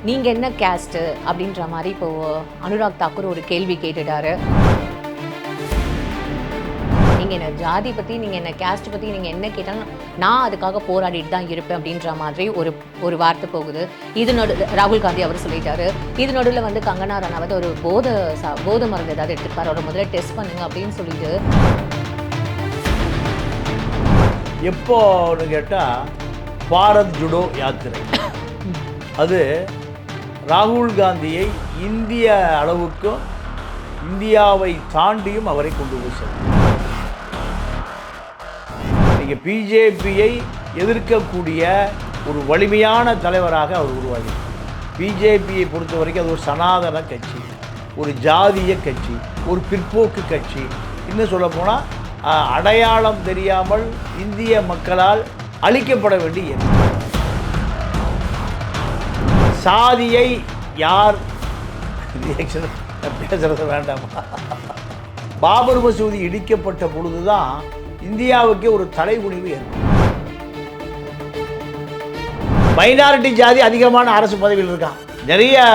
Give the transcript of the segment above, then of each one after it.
நீங்க என்ன கேஸ்ட் அப்படின்ற மாதிரி இப்போ அனுராக் தாக்கூர் ஒரு கேள்வி கேட்டுட்டாரு. நீங்க என்ன ஜாதி பத்தி, நீங்க என்ன கேஸ்ட் பத்தி நீங்க என்ன கேட்டாலும் நான் அதுக்காக போராடிட்டு தான் இருப்பேன் அப்படின்ற மாதிரி ஒரு வார்த்தை போகுது. இது ராகுல் காந்தி அவர் சொல்லிட்டாரு. இது நடுவில் வந்து கங்கனா ரனாவத் ஒரு போதை மருந்து ஏதாவது எடுத்துருப்பாரு, அவரை முதல்ல டெஸ்ட் பண்ணுங்க அப்படின்னு சொல்லிட்டு. எப்போன்னு கேட்டால் பாரத் ஜுடோ யாத்திரை அது ராகுல் காந்தியை இந்திய அளவுக்கும் இந்தியாவை தாண்டியும் அவரை கொண்டு போய் செல்லும். நீங்கள் பிஜேபியை எதிர்க்கக்கூடிய ஒரு வலிமையான தலைவராக அவர் உருவாகி, பிஜேபியை பொறுத்த வரைக்கும் அது ஒரு சனாதன கட்சி, ஒரு ஜாதிய கட்சி, ஒரு பிற்போக்கு கட்சி. இன்னும் சொல்லப்போனால் அடையாளம் தெரியாமல் இந்திய மக்களால் அழிக்கப்பட வேண்டிய சாதியை யார் பேசுறது வேண்டாமா? பாபர் மசூதி இடிக்கப்பட்ட பொழுதுதான் இந்தியாவுக்கே ஒரு தலைகுனிவு ஏற்படும். மைனாரிட்டி ஜாதி அதிகமான அரசு பதவியில் இருக்கான், நிறைய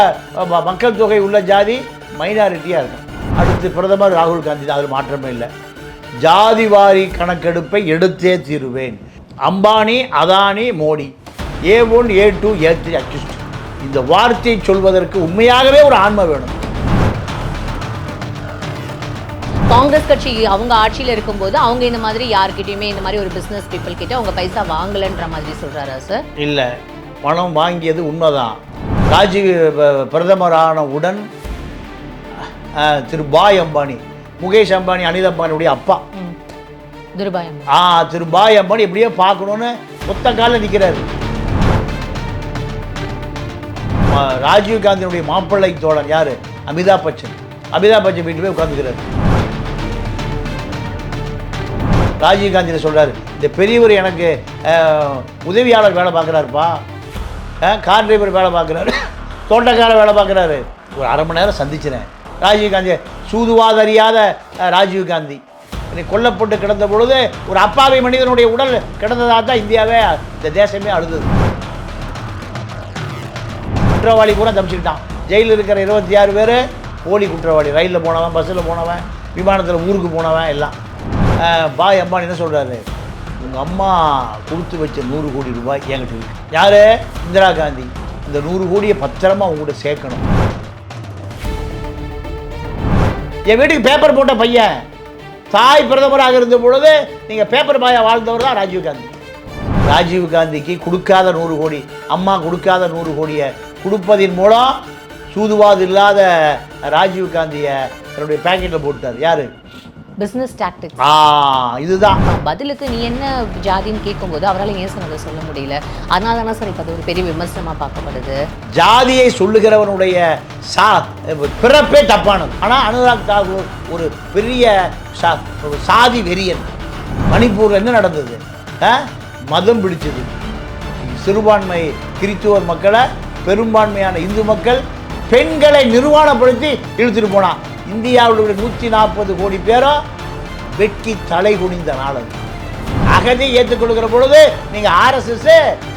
மக்கள் தொகை உள்ள ஜாதி மைனாரிட்டியாக இருக்கும். அடுத்து பிரதமர் ராகுல் காந்தி தான், அதில் மாற்றமே இல்லை. ஜாதிவாரி கணக்கெடுப்பை எடுத்தே தீருவேன். Ambani, Adani, Modi, A1 A2 A3 accused. இந்த வார்த்தையை சொல்வதற்கு உண்மையாகவே ஒரு ஆன்மை வேணும். காங்கிரஸ் கட்சி அவங்க ஆட்சியில் இருக்கும்போது அவங்க இந்த மாதிரி யார்கிட்டயுமே இந்த மாதிரி ஒரு பிசினஸ் பீப்புள் கிட்ட அவங்க பைசா வாங்கலன்ற மாதிரி சொல்றாரா சார்? இல்லை, பணம் வாங்கியது உண்மைதான். ராஜீவ் பிரதமரான உடன் திரு பாய் அம்பானி, முகேஷ் அம்பானி, அனில் அம்பானியுடைய அப்பா திரு பாய் அம்பானி எப்படியோ பார்க்கணுன்னு ஒத்த காலில் நிற்கிறாரு. ராஜீவ் காந்தியினுடைய மாப்பிள்ளை தோழன் யார்? அமிதாப் பச்சன். அமிதாப் பச்சன் வீட்டு போய் உட்காந்துக்கிறார். ராஜீவ் காந்தியில் சொல்கிறார், இந்த பெரியவர் எனக்கு உதவியாளர் வேலை பார்க்குறாருப்பா, கார் டிரைவர் வேலை பார்க்குறாரு, தோட்டக்கார வேலை பார்க்குறாரு. ஒரு அரை மணி நேரம் சந்திச்சினேன் ராஜீவ் காந்தியை. சூதுவாதறியாத ராஜீவ் காந்தி கொல்லப்பட்டு கிடந்த பொழுது ஒரு அப்பாவி மனிதனுடைய உடல் கிடந்ததாக தான் இந்தியாவே, இந்த தேசமே அழுதது. குற்றவாளி கூட தப்பிச்சுக்கிட்டான். ஜெயிலில் இருக்கிற 26 பேர் போலி குற்றவாளி. ரயிலில் போனவன், பஸ்ஸில் போனவன், விமானத்தில் ஊருக்கு போனவன் எல்லாம். பாய் அம்பானி என்ன சொல்கிறாரு? உங்கள் அம்மா கொடுத்து வச்ச 100 கோடி ரூபாய் என்கிட்ட இருக்கு. யார்? இந்திரா காந்தி. இந்த 100 கோடியை பத்திரமா உங்கள்கிட்ட சேர்க்கணும். என் வீட்டுக்கு பேப்பர் போட்ட பையன், தாய் பிரதமராக இருந்த பொழுது நீங்கள் பேப்பர் பாயா வாழ்ந்தவர் தான் ராஜீவ் காந்தி. ராஜீவ் காந்திக்கு கொடுக்காத 100 கோடி, அம்மா கொடுக்காத 100 கோடியை கொடுப்பதின் மூலம் சூதுவாது இல்லாத ராஜீவ் காந்தியை தன்னுடைய பேக்கெட்டில் போட்டார். யார்? Business tactics. இதுதான் பதிலுக்கு நீ என்ன ஜாதின்னு கேட்கும்போது அவரால் ஏன் சார் அதை சொல்ல முடியல? அதனால தானே சார் இப்போ அது ஒரு பெரிய விமர்சனமாக பார்க்கப்படுது. ஜாதியை சொல்லுகிறவனுடைய பிறப்பே தப்பானது. ஆனால் அனுராக் தாக்கூர் ஒரு பெரிய சாதி வெறியன். மணிப்பூரில் என்ன நடந்தது? மதம் பிடிச்சது. சிறுபான்மை கிறித்துவர் மக்களை பெரும்பான்மையான இந்து மக்கள் பெண்களை நிர்வாணப்படுத்தி இழுத்துட்டு போனான். இந்தியாவுடைய 140 கோடி பேரும் வெட்கி தலை குனிந்த நாள் அது. அகதியை ஏற்றுக்கொள்கிற பொழுது நீங்கள் RSS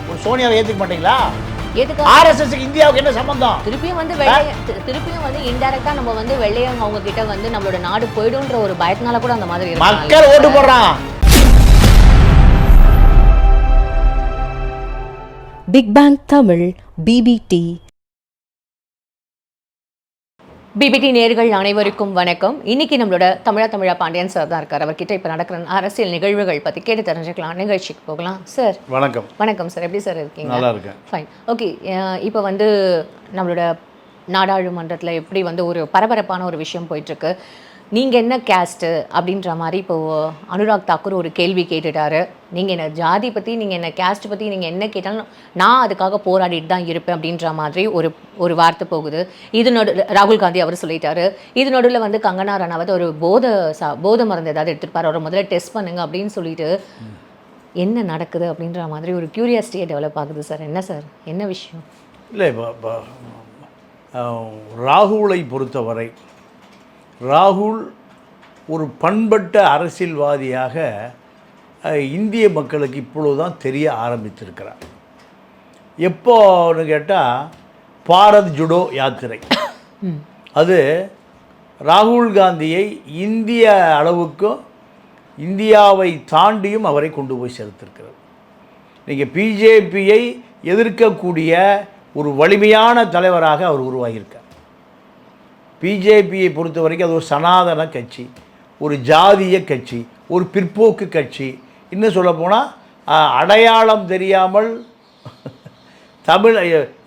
ஒரு சோனியாவை ஏற்றுக்க மாட்டீங்களா? RSSக்கு இந்தியாவுக்கு என்ன சம்பந்தம்? திருப்பியும் வந்து இன்டைரக்டா நம்ம வந்து வெள்ளையங்க அவங்க கிட்ட வந்து நம்மளோட நாடு போயிடும்ன்ற ஒரு பயத்தினால கூட அந்த மாதிரி மக்கள் ஓட்டு போடுறான். பிக் பேங் தமிழ் பிபிடி நேயர்கள் அனைவருக்கும் வணக்கம். இன்னைக்கு நம்மளோட தமிழா பாண்டியன் சார் தான் இருக்கார். அவர்கிட்ட இப்போ நடக்கிற அரசியல் நிகழ்வுகள் பற்றி கேட்டு தெரிஞ்சுக்கலாம். நிகழ்ச்சிக்கு போகலாம். சார் வணக்கம். வணக்கம் சார், எப்படி சார் இருக்கீங்க? நல்லா இருக்கேன். ஃபைன். ஓகே, இப்போ வந்து நம்மளோட நாடாளுமன்றத்தில் எப்படி வந்து ஒரு பரபரப்பான ஒரு விஷயம் போயிட்டுருக்கு. நீங்கள் என்ன கேஸ்ட்டு அப்படின்ற மாதிரி இப்போது அனுராக் தாக்கூர் ஒரு கேள்வி கேட்டுட்டாரு. நீங்கள் என்ன ஜாதி பற்றி, நீங்கள் என்ன கேஸ்ட் பற்றி நீங்கள் என்ன கேட்டாலும் நான் அதுக்காக போராடிட்டு தான் இருப்பேன் அப்படின்ற மாதிரி ஒரு வார்த்தை போகுது. இது ராகுல் காந்தி அவர் சொல்லிட்டாரு. இது நடுவில் வந்து கங்கனா ரனாவத் ஒரு போதை மருந்து ஏதாவது எடுத்துருப்பாரு, அவரை முதல்ல டெஸ்ட் பண்ணுங்க அப்படின்னு சொல்லிட்டு என்ன நடக்குது அப்படின்ற மாதிரி ஒரு க்யூரியாசிட்டியை டெவலப் ஆகுது சார். என்ன சார், என்ன விஷயம்? இல்லை, ராகுலை பொறுத்தவரை ராகுல் ஒரு பண்பட்ட அரசியல்வாதியாக இந்திய மக்களுக்கு இப்பொழுது தான் தெரிய ஆரம்பித்திருக்கிறார். எப்போன்னு கேட்டால் பாரத் ஜுடோ யாத்திரை. அது ராகுல் காந்தியை இந்திய அளவுக்கும் இந்தியாவை தாண்டியும் அவரை கொண்டு போய் சேர்த்திருக்கிறது. நீங்கள் பிஜேபியை எதிர்க்கக்கூடிய ஒரு வலிமையான தலைவராக அவர் உருவாகியிருக்கார். பிஜேபியை பொறுத்த வரைக்கும் அது ஒரு சனாதன கட்சி, ஒரு ஜாதிய கட்சி, ஒரு பிற்போக்கு கட்சி. இன்னும் சொல்லப்போனால் அடையாளம் தெரியாமல்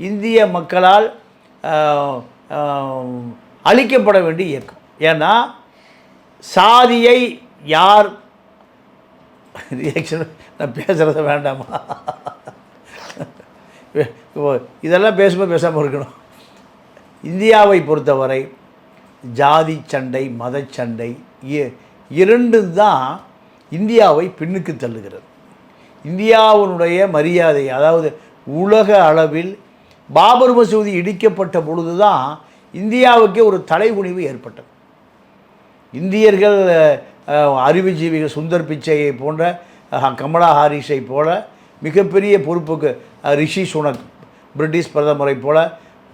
இந்திய மக்களால் அழிக்கப்பட வேண்டிய இயக்கம். ஏன்னா சாதியை யார் ரியாக்ஷன் நான் பேசுகிறத வேண்டாமா, இதெல்லாம் பேசும்போது பேசாமல் இருக்கணும். இந்தியாவை பொறுத்தவரை ஜாதி சண்டை, மத சண்டை இரண்டும் தான் இந்தியாவை பின்னுக்கு தள்ளுகிறது. இந்தியாவினுடைய மரியாதை, அதாவது உலக அளவில் பாபர் மசூதி இடிக்கப்பட்ட பொழுது தான் இந்தியாவுக்கே ஒரு தலைகுனிவு ஏற்பட்டது. இந்தியர்கள் அறிவுஜீவிகள் சுந்தர் பிச்சையை போன்ற, கமலா ஹாரிஸை போல மிகப்பெரிய பொறுப்புக்கு ரிஷி சுனக் பிரிட்டிஷ் பிரதமரை போல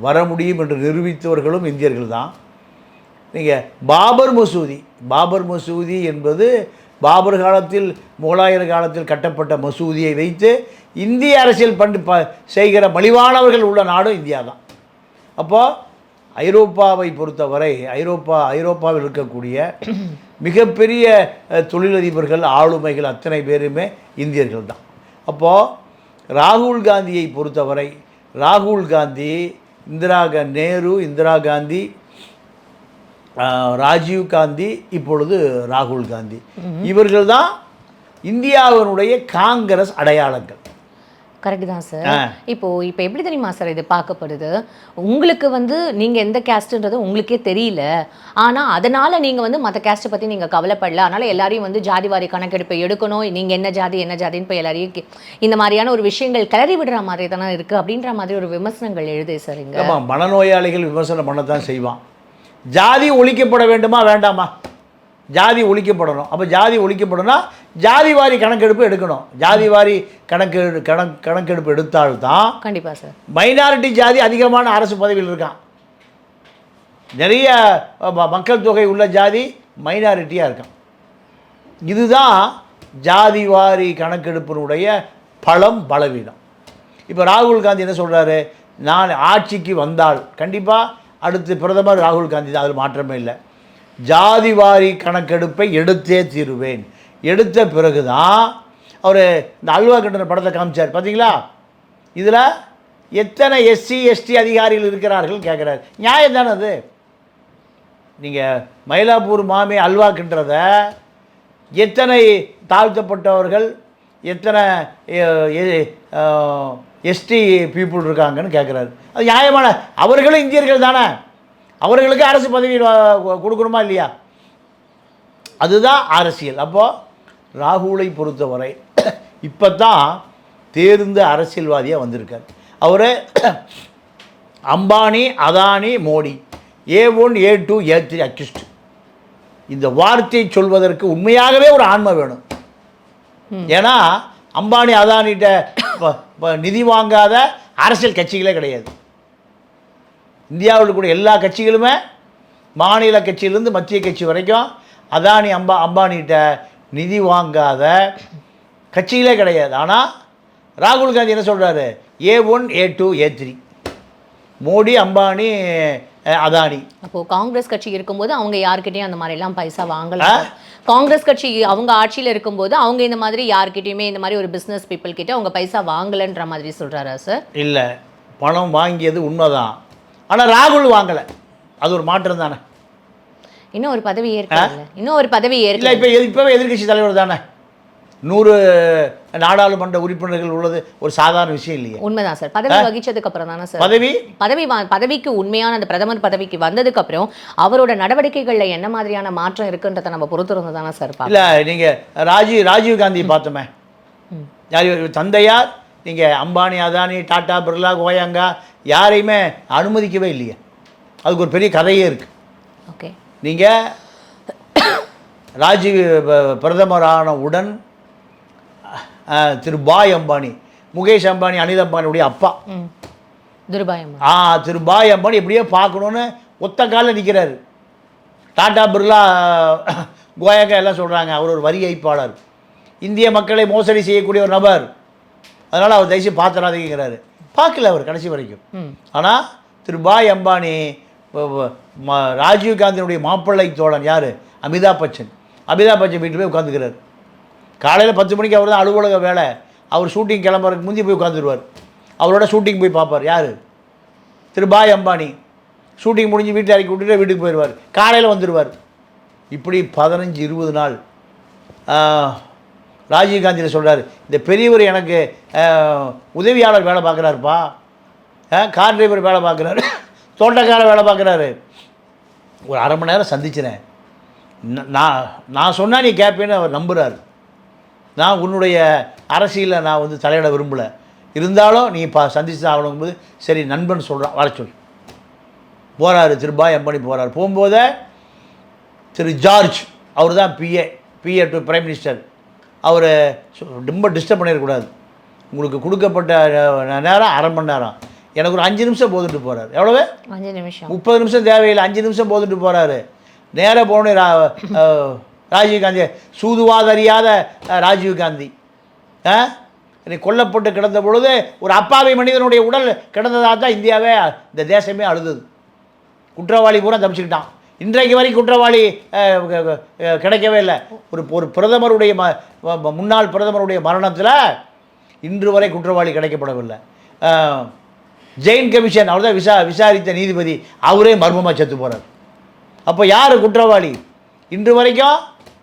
வர முடியும் என்று நிரூபித்தவர்களும் இந்தியர்கள் தான். நீங்கள் பாபர் மசூதி என்பது பாபர் காலத்தில், முகலாயர் காலத்தில் கட்டப்பட்ட மசூதியை வைத்து இந்திய அரசியல் செய்கிற மலிவானவர்கள் உள்ள நாடும் இந்தியா தான். அப்போது ஐரோப்பாவை பொறுத்தவரை ஐரோப்பாவில் இருக்கக்கூடிய மிகப்பெரிய தொழிலதிபர்கள், ஆளுமைகள் அத்தனை பேருமே இந்தியர்கள் தான். அப்போது ராகுல் காந்தியை பொறுத்தவரை ராகுல் காந்தி, நேரு, இந்திரா காந்தி, ராஜீவ் காந்தி, இப்பொழுது ராகுல் காந்தி, இவர்கள் தான் இந்தியாவினுடைய காங்கிரஸ் அடையாளங்கள். கரெக்டு தான் சார். இப்போ எப்படி தெரியுமா சார் இது பார்க்கப்படுது? உங்களுக்கு நீங்கள் எந்த கேஸ்ட்டுன்றது உங்களுக்கே தெரியல, ஆனால் அதனால் நீங்கள் மற்ற கேஸ்ட்டை பற்றி நீங்கள் கவலைப்படல, அதனால் எல்லாரையும் ஜாதிவாரி கணக்கெடுப்பை எடுக்கணும், நீங்கள் என்ன ஜாதின்னு இப்போ எல்லாரையும் இந்த மாதிரியான ஒரு விஷயங்கள் கிளறி விடுற மாதிரி தானே இருக்குது அப்படின்ற மாதிரி ஒரு விமர்சனங்கள் எழுது சார். இங்கே ஆமாம், மனநோயாளிகள் விமர்சனம் பண்ணத்தான் செய்வான். ஜாதி ஒழிக்கப்பட வேண்டுமா வேண்டாமா? ஜாதி ஒழிக்கப்படணும். அப்போ ஜாதி ஒழிக்கப்படணும்னா ஜாதிவாரி கணக்கெடுப்பு எடுக்கணும். ஜாதிவாரி கணக்கெடுப்பு எடுத்தால்தான் கண்டிப்பாக சார் மைனாரிட்டி ஜாதி அதிகமான அரசு பதவியில் இருக்கான். நிறைய மக்கள் தொகை உள்ள ஜாதி மைனாரிட்டியாக இருக்கான். இதுதான் ஜாதிவாரி கணக்கெடுப்பினுடைய பலவீனம். இப்போ ராகுல் காந்தி என்ன சொல்கிறாரு? நான் ஆட்சிக்கு வந்தால் கண்டிப்பாக அடுத்து பிரதமர் ராகுல் காந்தி தான், அதில் மாற்றமே இல்லை. ஜாதிவாரி கணக்கெடுப்பை எடுத்தே தீருவேன். எடுத்த பிறகு தான் அவர் இந்த அல்வா கட்டுற படத்தை காமிச்சார் பார்த்தீங்களா? இதில் எத்தனை எஸ்சி எஸ்டி அதிகாரிகள் இருக்கிறார்கள் கேட்குறாரு. நியாயம் தானே அது? நீங்கள் மயிலாப்பூர் மாமே அல்வா கிண்டுறத எத்தனை தாழ்த்தப்பட்டவர்கள், எத்தனை எஸ்டி பீப்புள் இருக்காங்கன்னு கேட்குறாரு. அது நியாயமான, அவர்களும் இந்தியர்கள் தானே, அவர்களுக்கு அரசு பதவி கொடுக்கணுமா இல்லையா? அதுதான் அரசியல். அப்போது ராகுலை பொறுத்தவரை இப்போ தான் தேர்ந்த அரசியல்வாதியாக வந்திருக்கார். அவர் Ambani, Adani, Modi, A1 A2 A3 accused. இந்த வார்த்தையை சொல்வதற்கு உண்மையாகவே ஒரு ஆன்மை வேணும். ஏன்னா அம்பானி அதானிகிட்ட நிதி வாங்காத அரசியல் கட்சிகளே கிடையாது. இந்தியாவில் கூட எல்லா கட்சிகளுமே, மாநில கட்சியிலேருந்து மத்திய கட்சி வரைக்கும், அதானி அம்பானிகிட்ட நிதி வாங்காத கட்சிகளே கிடையாது. ஆனால் ராகுல் காந்தி என்ன சொல்கிறாரு? A1 A2 A3, Modi, Ambani, Adani. அப்போது காங்கிரஸ் கட்சி இருக்கும்போது அவங்க யார்கிட்டையும் அந்த மாதிரிலாம் பைசா வாங்கல. காங்கிரஸ் கட்சி அவங்க ஆட்சியில் இருக்கும்போது அவங்க இந்த மாதிரி யார்கிட்டையுமே இந்த மாதிரி ஒரு பிஸ்னஸ் பீப்புள் கிட்ட அவங்க பைசா வாங்கலைன்ற மாதிரி சொல்கிறாரா சார்? இல்லை, பணம் வாங்கியது உண்மைதான், ஆனால் ராகுல் வாங்கலை. அது ஒரு மாற்றம் தானே. இன்னும் ஒரு பதவி ஏற்கல. இல்லை, இப்போவே எதிர்கட்சி தலைவர் தானே. 100 நாடாளுமன்ற உறுப்பினர்கள் உள்ளது ஒரு சாதாரண விஷயம் இல்லையா? உண்மைதான் சார். பதவி வகிச்சதுக்கு அப்புறம் தானே சார் பதவிக்கு உண்மையான அந்த பிரதமர் பதவிக்கு வந்ததுக்கு அப்புறம் அவரோட நடவடிக்கைகள்ல என்ன மாதிரியான மாற்றம் இருக்குன்றதை நம்ம பொறுத்திருந்து தானே சார்? இல்ல, நீங்க ராஜீவ் காந்தியை பார்த்தோமே, தந்தையார் நீங்கள் அம்பானி, அதானி, டாடா, பிர்லா, கோயங்கா யாரையுமே அனுமதிக்கவே இல்லையே. அதுக்கு ஒரு பெரிய கதையே இருக்குது. ஓகே, நீங்கள் ராஜீவ் பிரதமரான உடன் திரு பாய் அம்பானி, முகேஷ் அம்பானி, அனில் அம்பானியுடைய அப்பா, திருபாய் அம்பானி. திருபாய் அம்பானி எப்படியோ பார்க்கணுன்னு ஒத்த காலில் நிற்கிறாரு. டாடா பிர்லா கோயங்கா எல்லாம் சொல்கிறாங்க அவர் ஒரு வரி ஏய்ப்பாளர், இந்திய மக்களை மோசடி செய்யக்கூடிய ஒரு நபர், அதனால் அவர் தயவுசெய்து பார்த்துறாதீங்கிறாரு. பார்க்கல அவர் கடைசி வரைக்கும். ஆனால் திருபாய் அம்பானி ராஜீவ்காந்தியினுடைய மாப்பிள்ளை தோழன் யார், அமிதாப் பச்சன் வீட்டில் போய் உட்காந்துக்கிறார். காலையில் 10 மணிக்கு அவர் தான் அலுவலக வேலை, அவர் ஷூட்டிங் கிளம்புறதுக்கு முந்தி போய் உட்காந்துருவார். அவரோட ஷூட்டிங் போய் பார்ப்பார். யார், திருபாய் அம்பானி. ஷூட்டிங் முடிஞ்சு வீட்டில் இறக்கி விட்டுட்டு வீட்டுக்கு போயிடுவார், காலையில் வந்துடுவார். இப்படி 15-20 நாள் ராஜீவ்காந்தியில் சொல்கிறார், இந்த பெரியவர் எனக்கு உதவியாளர் வேலை பார்க்குறாருப்பா, கார் டிரைவர் வேலை பார்க்குறாரு, தோட்டக்கார வேலை பார்க்குறாரு, ஒரு அரை மணி நேரம் சந்திச்சினேன், நான் சொன்னால் நீ கேட்பேன்னு அவர் நம்புகிறார். நான் உன்னுடைய அரசியலில் நான் வந்து தலையிட விரும்பலை, இருந்தாலும் நீ சந்திச்சு தான் ஆகணுங்கும்போது சரி நண்பன் சொல்கிறான் வர சொல். போகிறாரு திருபாய் அம்பானி போகிறார். போகும்போதே திரு ஜார்ஜ் அவர் தான் பிஏ டு பிரைம் மினிஸ்டர், அவர் ரொம்ப டிஸ்டர்ப் பண்ணிடக்கூடாது, உங்களுக்கு கொடுக்கப்பட்ட நேரம் அரை மணி நேரம், எனக்கு ஒரு 5 நிமிஷம் போதுட்டு போகிறார். எவ்வளவு 5 நிமிஷம், 30 நிமிஷம் தேவையில்லை, 5 நிமிஷம் போதுட்டு போகிறாரு. நேராக போன ராஜீவ்காந்தி, சூதுவாதறியாத ராஜீவ்காந்தி கொல்லப்பட்டு கிடந்த பொழுது ஒரு அப்பாவி மனிதனுடைய உடல் கிடந்ததாக தான் இந்தியாவே இந்த தேசமே அழுதது. குற்றவாளி பூரா தப்பிச்சுக்கிட்டான். இன்றைக்கு வரை குற்றவாளி கிடைக்கவே இல்லை. ஒரு பிரதமருடைய முன்னாள் பிரதமருடைய மரணத்தில் இன்று வரை குற்றவாளி கிடைக்கப்படவில்லை. ஜெயின் கமிஷன் அவர் தான் விசாரித்த நீதிபதி, அவரே மர்மமாக செத்து போகிறார். அப்போ யார் குற்றவாளி இன்று வரைக்கும்?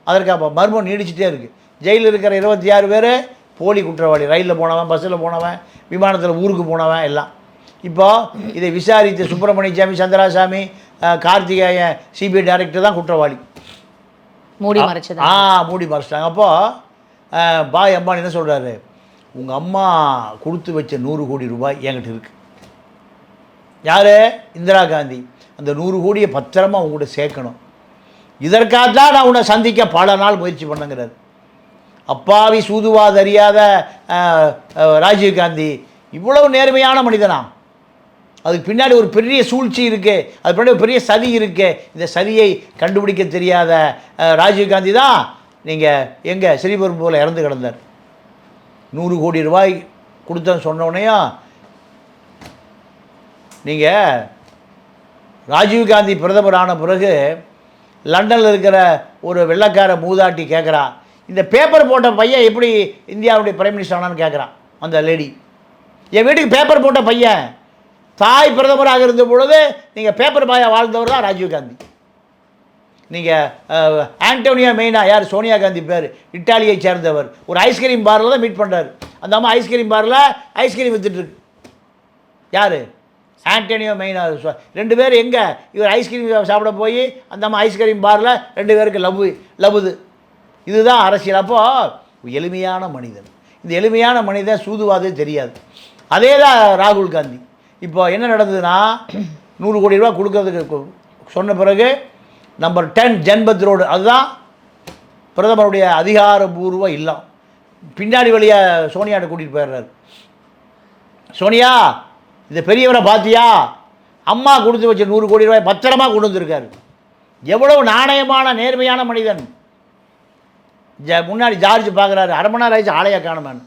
அதற்கு மர்மம் நீடிச்சிட்டே இருக்குது. ஜெயிலில் இருக்கிற 26 பேர் போலி குற்றவாளி, ரயிலில் போனவன், பஸ்ஸில் போனவன், விமானத்தில் ஊருக்கு போனவன் எல்லாம். இப்போ இதை விசாரித்த சுப்பிரமணியசாமி, சந்திராசாமி, கார்த்திகேயன் சிபிஐ டைரக்டர் தான் குற்றவாளி. மூடி மறைச்சிட்டாங்க. அப்போது பாய் அம்பானி என்ன சொல்கிறாரு, உங்கள் அம்மா கொடுத்து வச்ச 100 கோடி ரூபாய் என்கிட்ட இருக்குது. யார், இந்திரா காந்தி. அந்த 100 கோடியை பத்திரமா உங்கள்கிட்ட சேர்க்கணும், இதற்காக தான் நான் உன்னை சந்திக்க பல நாள் முயற்சி பண்ணுங்கிறார். அப்பாவி சூதுவாத அறியாத ராஜீவ்காந்தி இவ்வளவு நேர்மையான மனிதனா? அதுக்கு பின்னாடி ஒரு பெரிய சூழ்ச்சி இருக்குது, அது பின்னாடி ஒரு பெரிய சதி இருக்குது. இந்த சதியை கண்டுபிடிக்க தெரியாத ராஜீவ்காந்தி தான் நீங்கள் எங்கே ஸ்ரீபெரும்புதூரில் இறந்து கிடந்தார். 100 கோடி ரூபாய் கொடுத்தேன்னு சொன்னோடனையும் நீங்கள் ராஜீவ்காந்தி பிரதமர் ஆன பிறகு லண்டனில் இருக்கிற ஒரு வெள்ளைக்கார மூதாட்டி கேட்குறா, இந்த பேப்பர் போட்ட பையன் எப்படி இந்தியாவுடைய பிரைம் மினிஸ்டர் ஆனான்னு கேட்குறான் அந்த லேடி. என் வீட்டுக்கு பேப்பர் போட்ட பையன், தாய் பிரதமராக இருந்த பொழுது நீங்கள் பேப்பர் பாயாக வாழ்ந்தவர் தான் ராஜீவ்காந்தி. நீங்கள் ஆண்டோனியா மெய்னா, யார், சோனியா காந்தி பேர், இட்டாலியை சேர்ந்தவர், ஒரு ஐஸ்கிரீம் பாரில் தான் மீட் பண்ணுறாரு. அந்த அம்மா ஐஸ்கிரீம் பாரில் ஐஸ்கிரீம் விற்றுட்டுருக்கு. யார், ஆண்டோனியோ மெய்னா. 2 பேர் எங்கே, இவர் ஐஸ்கிரீம் சாப்பிட போய் அந்த அம்மா ஐஸ்கிரீம் பாரில் 2 பேருக்கு லவ்வுது. இதுதான் அரசியல். அப்போது எளிமையான மனிதன், இந்த எளிமையான மனிதன் சூதுவாதே தெரியாது. அதே தான் ராகுல் காந்தி. இப்போ என்ன நடந்ததுன்னா, 100 கோடி ரூபா கொடுக்கறதுக்கு சொன்ன பிறகு நம்பர் 10 ஜன்பத் ரோடு, அதுதான் பிரதமருடைய அதிகாரபூர்வ இல்லம். பின்னாடி வழியாக சோனியாட்ட கூட்டிகிட்டு போயிடுறாரு. சோனியா, இந்த பெரியவரை பார்த்தியா, அம்மா கொடுத்து வச்ச 100 கோடி ரூபாய் பத்திரமா கொண்டு வந்திருக்காரு. எவ்வளவு நாணயமான நேர்மையான மனிதன். முன்னாடி ஜார்ஜ் பார்க்குறாரு, அரை மணி நேரம் ஆயிடுச்சு ஆலையா காணுமான்னு.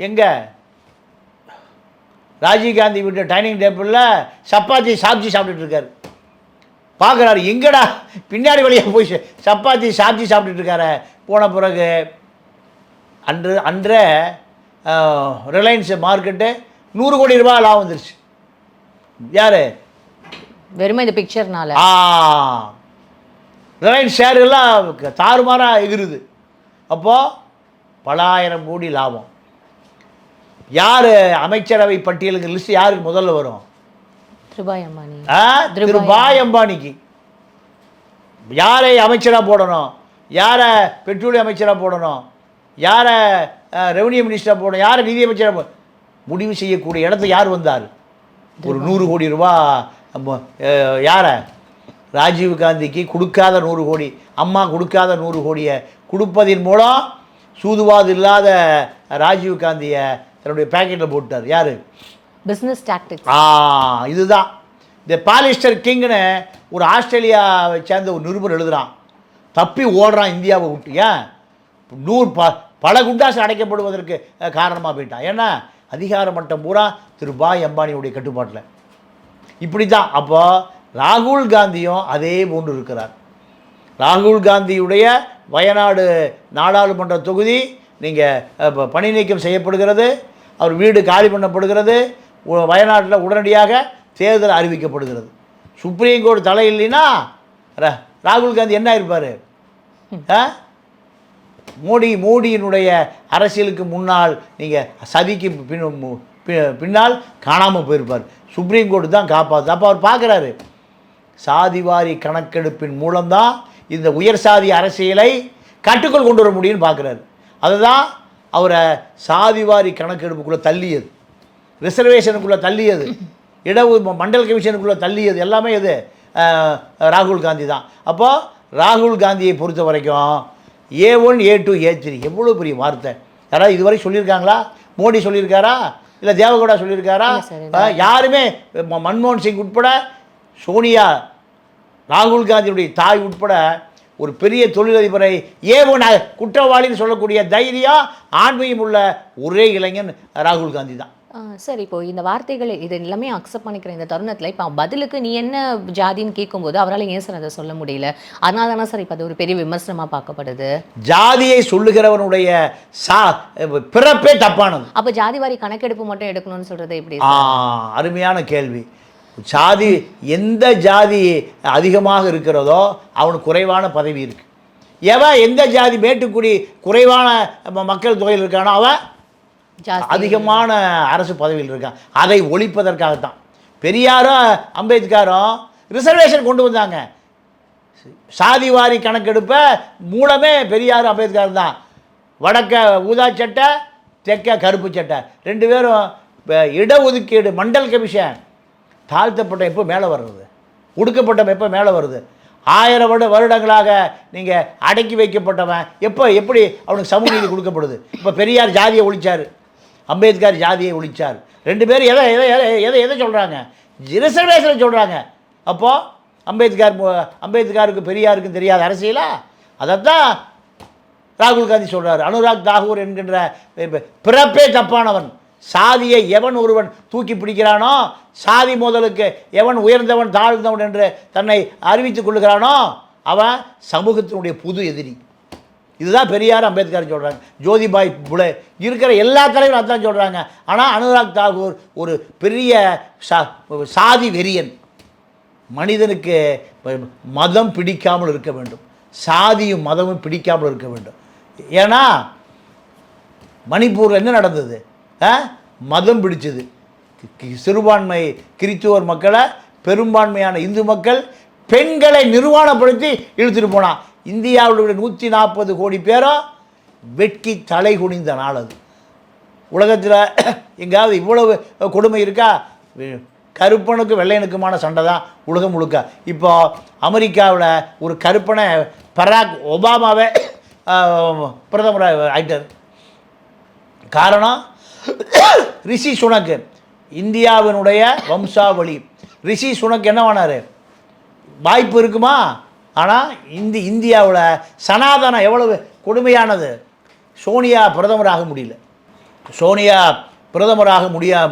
எங்கே, ராஜீவ்காந்தி வீட்டு டைனிங் டேபிளில் சப்பாத்தி சாப்பிட்டுட்டு இருக்காரு. பார்க்குறாரு, எங்கடா பின்னாடி வழியாக போய் சப்பாத்தி சாப்பிட்டுட்டு இருக்காரு. போன பிறகு அன்றே ரிலையன்ஸ் மார்க்கெட்டு 100 கோடி ரூபாய் லாபம் வந்துருச்சு. யார், வெறுமை இந்த பிக்சர்னால ரிலையன்ஸ் ஷேருலாம் தாறுமாறாக எகிருது. அப்போது பல ஆயிரம் கோடி லாபம். யார் அமைச்சரவை பட்டியலுக்கு லிஸ்ட் யாருக்கு முதல்ல வரும்? திருபாய் அம்பானி. திருபாய் அம்பானிக்கு. யாரை அமைச்சராக போடணும், யாரை பெட்ரோலிய அமைச்சராக போடணும், யாரை ரெவன்யூ மினிஸ்டராக போடணும், யாரை நிதி அமைச்சராக முடிவு செய்யக்கூடிய இடத்துக்கு யார் வந்தார்? ஒரு 100 கோடி ரூபா. யாரை, ராஜீவ்காந்திக்கு கொடுக்காத 100 கோடி, அம்மா கொடுக்காத 100 கோடியை கொடுப்பதின் மூலம் சூதுவாது இல்லாத ராஜீவ்காந்தியை தன்னுடைய பேக்கெட்டில் போட்டார். யார், பிஸ்னஸ் டாக்டிக்ஸ். இதுதான் இந்த பாலிஸ்டர் கிங்னு ஒரு ஆஸ்திரேலியாவை சேர்ந்த ஒரு நிருபர் எழுதுகிறான். தப்பி ஓடுறான் இந்தியாவை விட்டு. ஏன்? பல குண்டாசு அடைக்கப்படுவதற்கு காரணமாக போயிட்டான். ஏன்னா அதிகார மட்டம் பூரா திரு பாய் அம்பானியுடைய கட்டுப்பாட்டில். இப்படி தான். அப்போ ராகுல் காந்தியும் அதே போன்று இருக்கிறார். ராகுல் காந்தியுடைய வயநாடு நாடாளுமன்ற தொகுதி நீங்கள் பணி நீக்கம் செய்யப்படுகிறது, அவர் வீடு காலி பண்ணப்படுகிறது, வயநாட்டில் உடனடியாக தேர்தல் அறிவிக்கப்படுகிறது. சுப்ரீம் கோர்ட் தலை இல்லைன்னா ராகுல் காந்தி என்ன இருப்பார்? மோடியினுடைய அரசியலுக்கு முன்னால் நீங்கள் சதிக்கு பின்னால் காணாமல் போயிருப்பார். சுப்ரீம் கோர்ட்டு தான் காப்பாற்று. அப்போ அவர் பார்க்குறாரு, சாதிவாரி கணக்கெடுப்பின் மூலம்தான் இந்த உயர் சாதி அரசியலை கட்டுக்குள் கொண்டு வர முடியும்னு பார்க்குறாரு. அதுதான் அவரை சாதிவாரி கணக்கெடுப்புக்குள்ளே தள்ளியது, ரிசர்வேஷனுக்குள்ளே தள்ளியது, மண்டல் கமிஷனுக்குள்ளே தள்ளியது எல்லாமே இது ராகுல் காந்தி தான். அப்போது ராகுல் காந்தியை பொறுத்த வரைக்கும் A1 A2 A3 எவ்வளோ பெரிய வார்த்தை. யாராவது இதுவரை சொல்லியிருக்காங்களா? மோடி சொல்லியிருக்காரா? இல்லை தேவகவுடா சொல்லியிருக்காரா? யாருமே மன்மோகன் சிங் உட்பட, சோனியா, ராகுல் காந்தியுடைய தாய் உட்பட ஒரு பெரிய தொழிலதிபரை A1 குற்றவாளின்னு சொல்லக்கூடிய தைரியம் ஆன்மீகம் உள்ள ஒரே இளைஞன் ராகுல் காந்தி தான். சார், இப்போ இந்த வார்த்தைகளை இது எல்லாமே அக்செப்ட் பண்ணிக்கிற இந்த தருணத்தில் இப்போ பதிலுக்கு நீ என்ன ஜாதின்னு கேட்கும்போது அவரால் ஏன் சார் அதை சொல்ல முடியல? அதனால தானே சார் இப்போ அது ஒரு பெரிய விமர்சனமாக பார்க்கப்படுது. ஜாதியை சொல்லுகிறவனுடைய பிறப்பே தப்பானது. அப்போ ஜாதிவாரி கணக்கெடுப்பு மட்டும் எடுக்கணும்னு சொல்கிறது எப்படி? அருமையான கேள்வி. ஜாதி எந்த ஜாதி அதிகமாக இருக்கிறதோ அவனுக்கு குறைவான பதவி இருக்குது. எவன் எந்த ஜாதி மேட்டுக்குடி குறைவான மக்கள் தொகையில் இருக்கானோ அவன் அதிகமான அரசு பதவியில் இருக்கான். அதை ஒழிப்பதற்காகத்தான் பெரியாரும் அம்பேத்கரும் ரிசர்வேஷன் கொண்டு வந்தாங்க. சாதிவாரி கணக்கெடுப்ப மூலமே பெரியாரும் அம்பேத்கர் தான். வடக்க ஊதா சட்டை, தெற்க கருப்பு சட்டை, ரெண்டு பேரும் இடஒதுக்கீடு, மண்டல் கமிஷன். தாழ்த்தப்பட்ட எப்போ மேலே வர்றது, ஒடுக்கப்பட்டவன் எப்போ மேலே வருது? 1000 வருடங்களாக நீங்கள் அடக்கி வைக்கப்பட்டவன் எப்படி அவனுக்கு சமூக நீதி கொடுக்கப்படுது? இப்போ பெரியார் ஜாதியை ஒழிச்சார், அம்பேத்கர் ஜாதியை ஒழிச்சார். ரெண்டு பேரும் எதை சொல்கிறாங்க? ரிசர்வேஷனை சொல்கிறாங்க. அப்போது அம்பேத்கருக்கு பெரியாருக்கும் தெரியாத அரசியலா? அதைத்தான் ராகுல் காந்தி சொல்கிறார். அனுராக் தாகூர் என்கின்ற பிறப்பே தப்பானவன். சாதியை எவன் ஒருவன் தூக்கி பிடிக்கிறானோ, சாதி மோதலுக்கு எவன் உயர்ந்தவன் தாழ்ந்தவன் என்று தன்னை அறிவித்துக் கொள்கிறானோ அவன் சமூகத்தினுடைய புது எதிரி. இதுதான் பெரியார் அம்பேத்கர் சொல்கிறாங்க. ஜோதிபாய் புலே இருக்கிற எல்லா தலைவரும் அதான் சொல்கிறாங்க. ஆனால் அனுராக் தாகூர் ஒரு பெரிய சாதி வெறியன். மனிதனுக்கு மதம் பிடிக்காமல் இருக்க வேண்டும், சாதியும் மதமும் பிடிக்காமல் இருக்க வேண்டும். ஏன்னா மணிப்பூரில் என்ன நடந்தது? மதம் பிடிச்சது. சிறுபான்மை கிறித்துவர் மக்களை பெரும்பான்மையான இந்து மக்கள் பெண்களை நிர்வாணப்படுத்தி இழுத்துட்டு போனான். இந்தியாவுடைய 140 கோடி பேரும் வெட்கி தலை குனிந்த நாள் அது. உலகத்தில் எங்கேயாவது இவ்வளவு கொடுமை இருக்கா? கருப்பனுக்கு வெள்ளையனுக்குமான சண்டை தான் உலகம் முழுக்க. இப்போ அமெரிக்காவில் ஒரு கருப்பனை பராக் ஒபாமாவே பிரதமராக ஆயிட்டார். காரணம் ரிஷி சுனக், இந்தியாவினுடைய வம்சாவளி. ரிஷி சுனக் என்னவானார்? வாய்ப்பு இருக்குமா? ஆனால் இந்தியாவில் சனாதனம் எவ்வளவு கொடுமையானது. சோனியா பிரதமராக முடியல. சோனியா பிரதமராக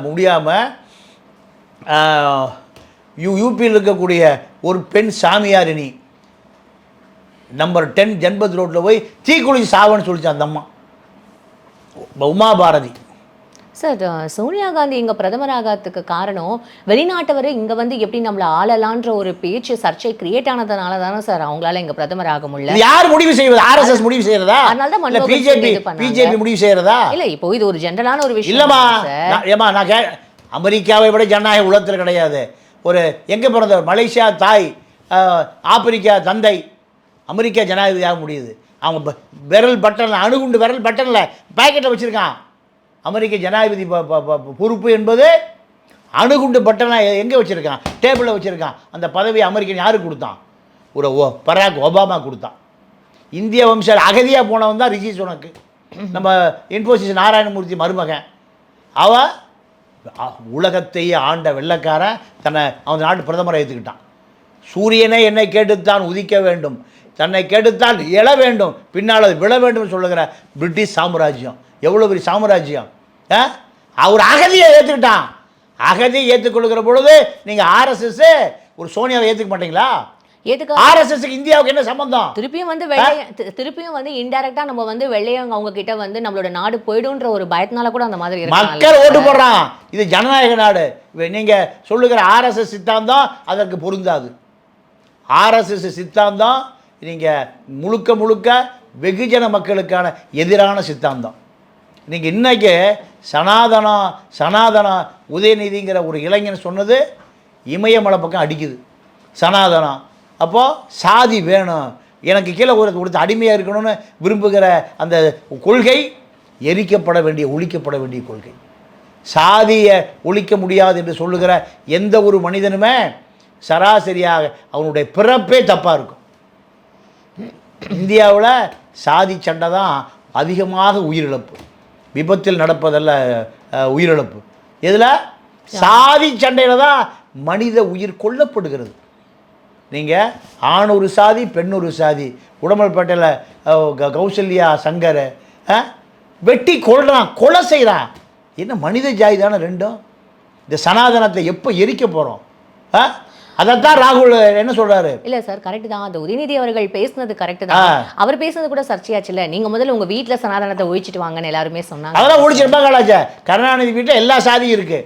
முடியாமல் யூபியில் இருக்கக்கூடிய ஒரு பெண் சாமியாரினி நம்பர் 10 ஜன்பத் ரோட்டில் போய் தீக்குளிச்சு சாவன்னு சொல்லிச்சு அந்த அம்மா, உமா பாரதி. சார், சோனியா காந்தி இங்கே பிரதமர் ஆகிறதுக்கு காரணம் வெளிநாட்டவர் இங்கே வந்து எப்படி நம்மளை ஆளலான்ற ஒரு பேச்சு சர்ச்சை கிரியேட் ஆனதுனால தானே சார் அவங்களால இங்கே பிரதமர் ஆக முடியல. யார் முடிவு செய்வது? RSS முடிவு செய்யறதா? அதனால தான் பிஜேபி முடிவு செய்யறதா? இல்லை, இப்போ இது ஒரு ஜென்ரலான ஒரு விஷயம். இல்லைம்மா, ஏமா நான் அமெரிக்காவை விட ஜனநாயக உலகத்தில் கிடையாது. ஒரு எங்கே பிறந்தவர்? மலேசியா தாய், ஆப்பிரிக்கா தந்தை, அமெரிக்கா ஜனாதிபதியாக முடியுது. அவங்க விரல் பட்டனில், அணுகுண்டு விரல் பட்டனில் பேக்கெட்டில் வச்சுருக்கான். அமெரிக்க ஜனாதிபதி பொறுப்பு என்பது அணுகுண்டு பட்டனாக எங்கே வச்சுருக்கான்? டேபிளில் வச்சுருக்கான். அந்த பதவி அமெரிக்கன் யாருக்கு கொடுத்தான்? ஒரு பராக் ஒபாமா கொடுத்தான். இந்திய வம்ச அகதியாக போனவன் தான் ரிஷி சுனக், நம்ம இன்ஃபோசிஸ் நாராயணமூர்த்தி மருமகன். அவன் உலகத்தையே ஆண்ட வெள்ளைக்காரன் தன்னை அவன் நாட்டு பிரதமரை ஏற்றுக்கிட்டான். சூரியனை என்னை கேட்டுத்தான் உதிக்க வேண்டும், தன்னை கேட்டுத்தான் எழ வேண்டும், பின்னால் அது விழ வேண்டும் சொல்லுகிற பிரிட்டிஷ் சாம்ராஜ்யம் எவ்வளோ பெரிய சாம்ராஜ்யம். அவர் அகதியை ஏற்றுக்கிட்டான். அகதியை ஏற்றுக்கொள்கிற பொழுது நீங்கள் ஆர்எஸ்எஸ் ஒரு சோனியாவை ஏற்றுக்க மாட்டீங்களா? ஆர்எஸ்எஸ்க்கு இந்தியாவுக்கு என்ன சம்பந்தம்? திருப்பியும் வந்து இன்டைரக்டா நம்ம வந்து வெள்ளையவங்க அவங்க கிட்ட வந்து நம்மளோட நாடு போயிடும்ன்ற ஒரு பயத்தினால கூட அந்த மாதிரி மக்கள் ஓட்டு போடுறான். இது ஜனநாயக நாடு. நீங்க சொல்லுகிற ஆர்எஸ்எஸ் சித்தாந்தம் அதற்கு பொருந்தாது. ஆர்எஸ்எஸ் சித்தாந்தம் நீங்க முழுக்க முழுக்க வெகுஜன மக்களுக்கான எதிரான சித்தாந்தம். நீங்க இன்னைக்கு சனாதன உதயநிதிங்கிற ஒரு இளைஞன் சொன்னது இமயமலை பக்கம் அடிக்குது. சனாதனம் அப்போது சாதி வேணும், எனக்கு கீழே ஒருத்த அடிமையாக இருக்கணும்னு விரும்புகிற அந்த கொள்கை எரிக்கப்பட வேண்டிய ஒழிக்கப்பட வேண்டிய கொள்கை. சாதியை ஒழிக்க முடியாது என்று சொல்லுகிற எந்த ஒரு மனிதனுமே சராசரியாக அவனுடைய பிறப்பே தப்பாக இருக்கும். இந்தியாவில் சாதி சண்டை தான் அதிகமாக உயிரிழப்பு. விபத்தில் நடப்பதல்ல உயிரிழப்பு. இதில் சாதி சண்டையில் தான் மனித உயிர் கொல்லப்படுகிறது. நீங்கள் ஆண் ஒரு சாதி பெண் ஒரு சாதி. உடம்பல்பேட்டையில் கௌசல்யா சங்கர் வெட்டி கொலை செய்கிறான். என்ன மனித ஜாதி தானே ரெண்டும்? இந்த சனாதனத்தை எப்போ எரிக்க போகிறோம்? அதைத்தான் ராகுல் என்ன சொல்றாரு? இல்ல சார், கரெக்ட் தான். அந்த உதயநிதி அவர்கள் பேசுனது கரெக்ட் தான். அவர் பேசுனது கூட சர்ச்சையாச்சு இல்ல. நீங்க முதல்ல உங்க வீட்டுல சனாதனத்தை ஒழிச்சிட்டு வாங்கன்னு எல்லாருமே சொன்னாங்க. அதெல்லாம் ஒழிச்சிருப்பா காலாச்சா. கருணாநிதி வீட்டில் எல்லா சாதியும் இருக்கு.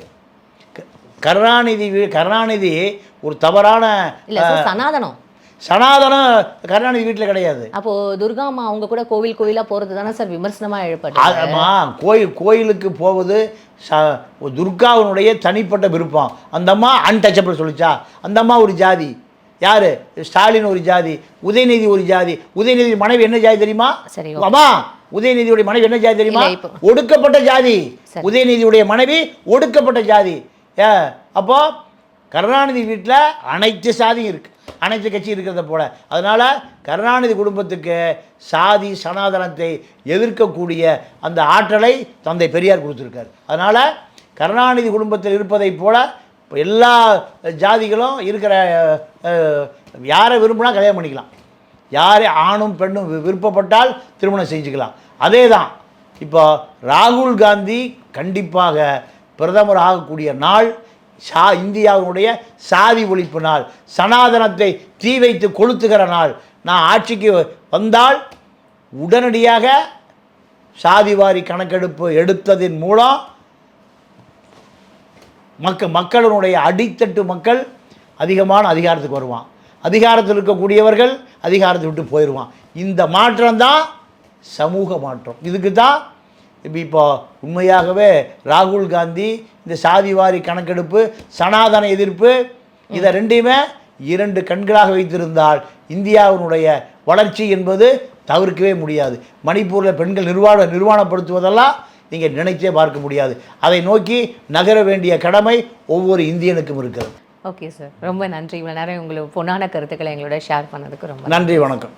கருணாநிதி ஒரு தவறான இல்ல சார், சனாதனம் கருணாநிதி வீட்டில் கிடையாது. அப்போ துர்காமா அவங்க கூட கோவிலா போறது தானே சார் விமர்சனமா எழுப்பது. கோயிலுக்கு போவது துர்காவினுடைய தனிப்பட்ட விருப்பம். அந்த அம்மா அன்டச்சபிள் சொல்லிச்சா? அந்த அம்மா ஒரு ஜாதி. யாரு? ஸ்டாலின் ஒரு ஜாதி, உதயநிதி ஒரு ஜாதி. உதயநிதி மனைவி என்ன ஜாதி தெரியுமா? சரி, அம்மா உதயநிதியுடைய மனைவி என்ன ஜாதி தெரியுமா? ஒடுக்கப்பட்ட ஜாதி. உதயநிதியுடைய மனைவி ஒடுக்கப்பட்ட ஜாதி. அப்போ கருணாநிதி வீட்டில் அனைத்து சாதியும் இருக்கு, அனைத்து கட்சி இருக்கிறத போல. அதனால் கருணாநிதி குடும்பத்துக்கு சாதி சனாதனத்தை எதிர்க்கக்கூடிய அந்த ஆற்றலை தந்தை பெரியார் கொடுத்துருக்கார். அதனால் கருணாநிதி குடும்பத்தில் இருப்பதை போல எல்லா ஜாதிகளும் இருக்கிற யாரை விரும்பினா கல்யாணம் பண்ணிக்கலாம். யாரை ஆணும் பெண்ணும் விருப்பப்பட்டால் திருமணம் செஞ்சுக்கலாம். அதே தான் இப்போ ராகுல் காந்தி கண்டிப்பாக பிரதமர் ஆகக்கூடிய நாள் இந்தியாவுடைய சாதி ஒழிப்பு நாள், சனாதனத்தை தீ வைத்து கொளுத்துகிற நாள். நான் ஆட்சிக்கு வந்தால் உடனடியாக சாதிவாரி கணக்கெடுப்பு எடுத்ததின் மூலம் மக்களுடைய அடித்தட்டு மக்கள் அதிகமான அதிகாரத்துக்கு வருவான். அதிகாரத்தில் இருக்கக்கூடியவர்கள் அதிகாரத்தை விட்டு போயிடுவான். இந்த மாற்றம்தான் சமூக மாற்றம். இதுக்கு தான் இப்போ உண்மையாகவே ராகுல் காந்தி இந்த சாதிவாரி கணக்கெடுப்பு சனாதன எதிர்ப்பு இதை ரெண்டையுமே இரண்டு கண்களாக வைத்திருந்தால் இந்தியாவினுடைய வளர்ச்சி என்பது தவிர்க்கவே முடியாது. மணிப்பூரில் பெண்கள் நிர்வாணப்படுத்துவதெல்லாம் நீங்கள் நினைச்சே பார்க்க முடியாது. அதை நோக்கி நகர வேண்டிய கடமை ஒவ்வொரு இந்தியனுக்கும் இருக்கிறது. ஓகே சார், ரொம்ப நன்றி. இவ்வளோ நேரம் உங்களுக்கு பொன்னான கருத்துக்களை எங்களோட ஷேர் பண்ணதுக்கு ரொம்ப நன்றி. வணக்கம்.